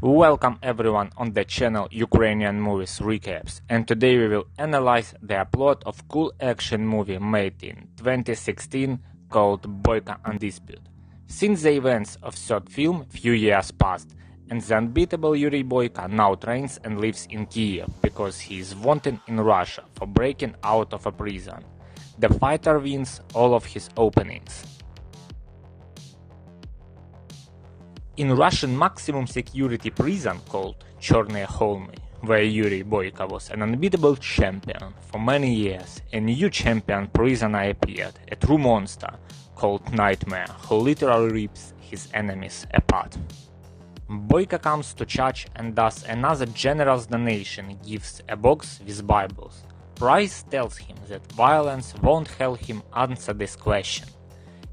Welcome everyone on the channel Ukrainian Movies Recaps, and today we will analyze the plot of cool action movie made in 2016 called Boyka Undisputed. Since the events of third film, few years passed, and the unbeatable Yuriy Boyka now trains and lives in Kiev because he is wanted in Russia for breaking out of a prison. The fighter wins all of his openings. In Russian maximum security prison called Chorny Holmy, where Yuriy Boyka was an unbeatable champion for many years, a new champion prisoner appeared, a true monster called Nightmare, who literally rips his enemies apart. Boyka comes to church and does another generous donation, gives a box with Bibles. Price tells him that violence won't help him answer this question.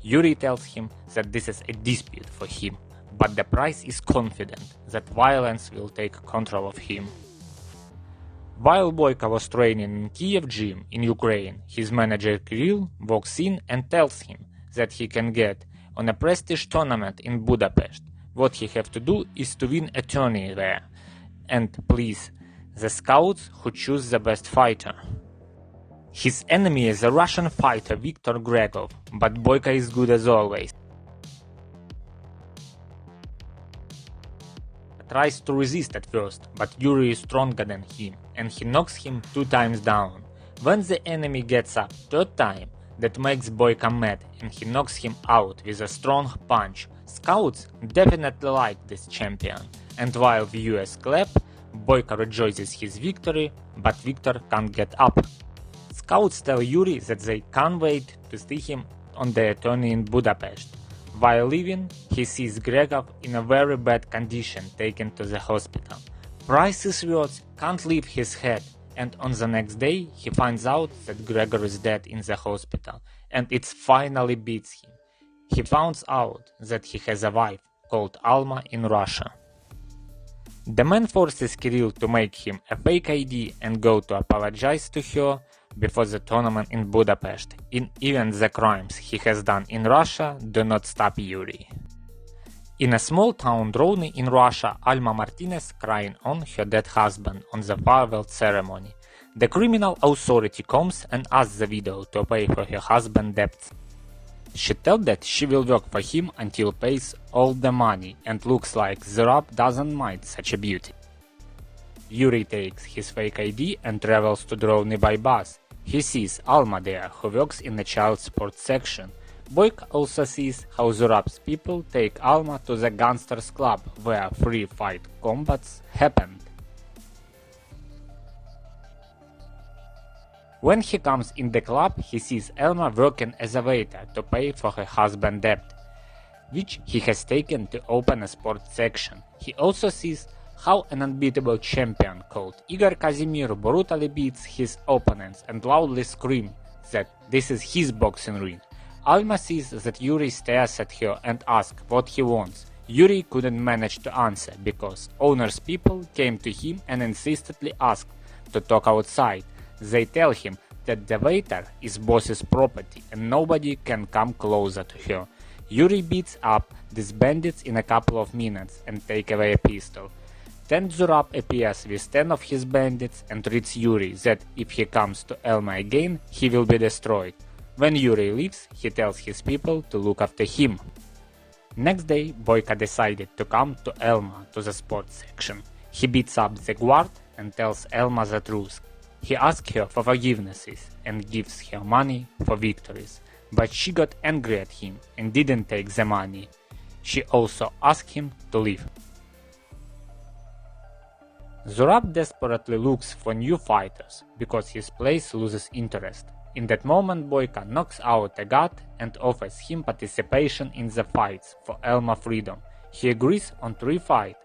Yuriy tells him that this is a dispute for him, but the Price is confident that violence will take control of him. While Boyka was training in Kiev gym in Ukraine, his manager Kirill walks in and tells him that he can get on a prestige tournament in Budapest. What he have to do is to win a tourney there and please the scouts who choose the best fighter. His enemy is a Russian fighter Viktor Gregov, but Boyka is good as always. Tries to resist at first, but Yuriy is stronger than him, and he knocks him 2 times down. When the enemy gets up 3rd time, that makes Boyka mad, and he knocks him out with a strong punch. Scouts definitely like this champion, and while viewers clap, Boyka rejoices his victory, but Viktor can't get up. Scouts tell Yuriy that they can't wait to see him on the tourney in Budapest. While leaving, he sees Gregov in a very bad condition taken to the hospital. Price's words can't leave his head, and on the next day he finds out that Gregor is dead in the hospital, and it finally beats him. He finds out that he has a wife called Alma in Russia. The man forces Kirill to make him a fake ID and go to apologize to her before the tournament in Budapest. Even the crimes he has done in Russia do not stop Yuriy. In a small town Drony in Russia, Alma Martinez crying on her dead husband on the farewell ceremony. The criminal authority comes and asks the widow to pay for her husband's debts. She tells that she will work for him until pays all the money, and looks like Zurab doesn't mind such a beauty. Yuriy takes his fake ID and travels to Drony by bus. He sees Alma there, who works in the child sports section. Boyka also sees how Zurab's people take Alma to the gangsters club, where free fight combats happened. When he comes in the club, he sees Alma working as a waiter to pay for her husband's debt, which he has taken to open a sports section. He also sees how an unbeatable champion called Igor Kazimir brutally beats his opponents and loudly screams that this is his boxing ring. Alma sees that Yuriy stares at her and asks what he wants. Yuriy couldn't manage to answer because owner's people came to him and insistently asked to talk outside. They tell him that the waiter is boss's property and nobody can come closer to her. Yuriy beats up these bandits in a couple of minutes and take away a pistol. Then Zurab appears with 10 of his bandits and treats Yuriy that if he comes to Alma again, he will be destroyed. When Yuriy leaves, he tells his people to look after him. Next day, Boyka decided to come to Alma to the sports section. He beats up the guard and tells Alma the truth. He asks her for forgivenesses and gives her money for victories, but she got angry at him and didn't take the money. She also asked him to leave. Zurab desperately looks for new fighters because his place loses interest. In that moment, Boyka knocks out a guard and offers him participation in the fights for Alma freedom. He agrees on 3 fights,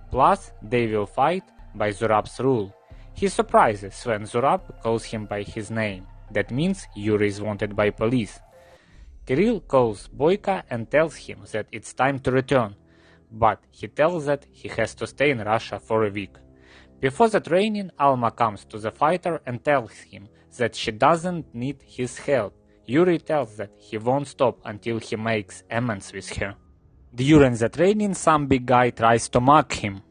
plus they will fight by Zurab's rule. He surprises when Zurab calls him by his name. That means Yuriy is wanted by police. Kirill calls Boyka and tells him that it's time to return, but he tells that he has to stay in Russia for a week. Before the training, Alma comes to the fighter and tells him that she doesn't need his help. Yuriy tells that he won't stop until he makes amends with her. During the training, some big guy tries to mock him.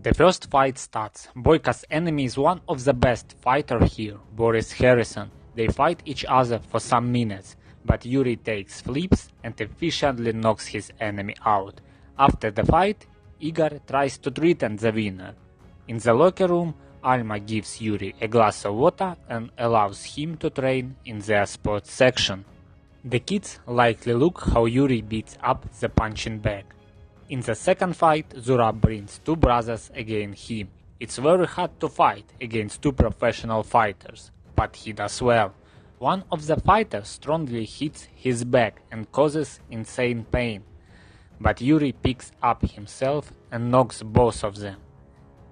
The first fight starts. Boyka's enemy is one of the best fighter here, Boris Harrison. They fight each other for some minutes, but Yuriy takes flips and efficiently knocks his enemy out. After the fight, Igor tries to threaten the winner. In the locker room, Alma gives Yuriy a glass of water and allows him to train in their sports section. The kids likely look how Yuriy beats up the punching bag. In the second fight, Zurab brings two brothers against him. It's very hard to fight against two professional fighters, but he does well. One of the fighters strongly hits his back and causes insane pain, but Yuriy picks up himself and knocks both of them.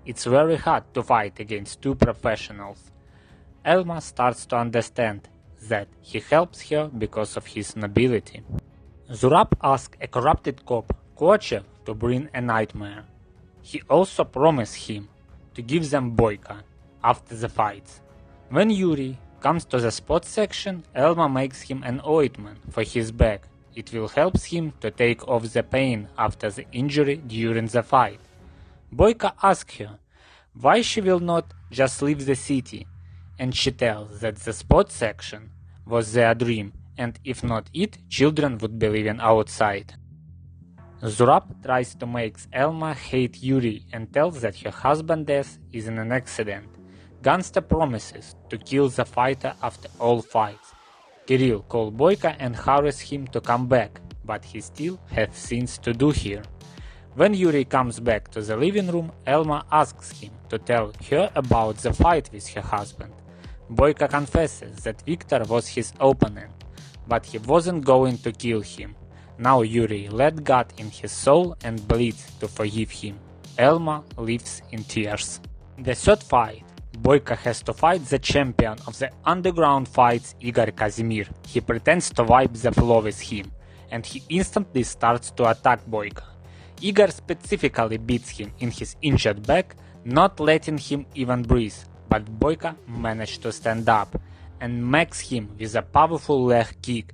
It's very hard to fight against two professionals. Elma starts to understand that he helps her because of his nobility. Zurab asks a corrupted cop, Kochev, to bring a nightmare. He also promised him to give them Boyka after the fights. When Yuriy comes to the sports section, Elma makes him an ointment for his back. It will help him to take off the pain after the injury during the fight. Boyka asks her why she will not just leave the city, and she tells that the sports section was their dream, and if not it, children would be living outside. Zurab tries to make Elma hate Yuriy and tells that her husband's death is in an accident. Gangster promises to kill the fighter after all fights. Kirill calls Boyka and harass him to come back, but he still has things to do here. When Yuriy comes back to the living room, Elma asks him to tell her about the fight with her husband. Boyka confesses that Victor was his opponent, but he wasn't going to kill him. Now Yuriy let God in his soul and bleeds to forgive him. Elma lives in tears. The third fight. Boyka has to fight the champion of the underground fights, Igor Kazimir. He pretends to wipe the floor with him, and he instantly starts to attack Boyka. Igor specifically beats him in his injured back, not letting him even breathe, but Boyka managed to stand up and smacks him with a powerful leg kick.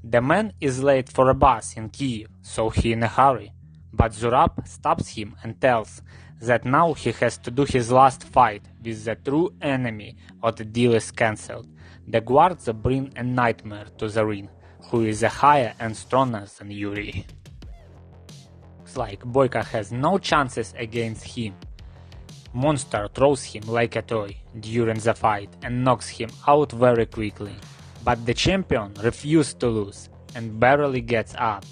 The man is late for a bus in Kiev, so he in a hurry, but Zurab stops him and tells that now he has to do his last fight with the true enemy or the deal is cancelled. The guards bring a nightmare to the ring, who is higher and stronger than Yuriy. Looks like Boyka has no chances against him. Monster throws him like a toy during the fight and knocks him out very quickly. But the champion refuses to lose and barely gets up.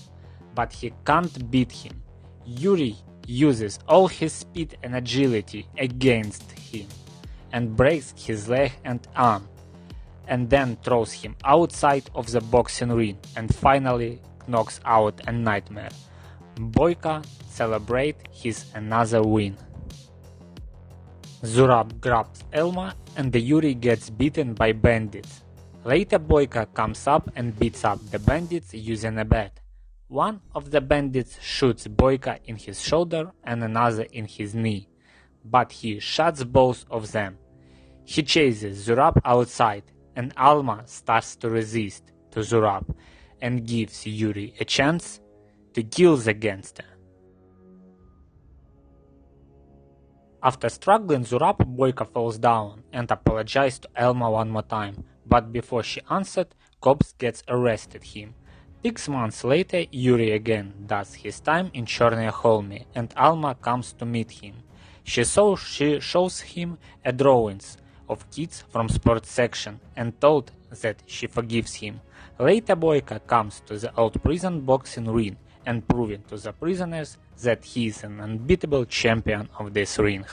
But he can't beat him. Yuriy uses all his speed and agility against him and breaks his leg and arm, and then throws him outside of the boxing ring and finally knocks out a nightmare. Boyka celebrates his another win. Zurab grabs Elma and the Yuriy gets beaten by bandits. Later Boyka comes up and beats up the bandits using a bat. One of the bandits shoots Boyka in his shoulder and another in his knee, but he shoots both of them. He chases Zurab outside, and Alma starts to resist to Zurab and gives Yuriy a chance to kill the gangster. After struggling Zurab, Boyka falls down and apologizes to Elma one more time, but before she answered, cops gets arrested him. 6 months later, Yuriy again does his time in Chornaya Holme, and Alma comes to meet him. She shows him a drawings of kids from sports section and told that she forgives him. Later Boyka comes to the old prison boxing ring and proving to the prisoners that he is an unbeatable champion of this ring.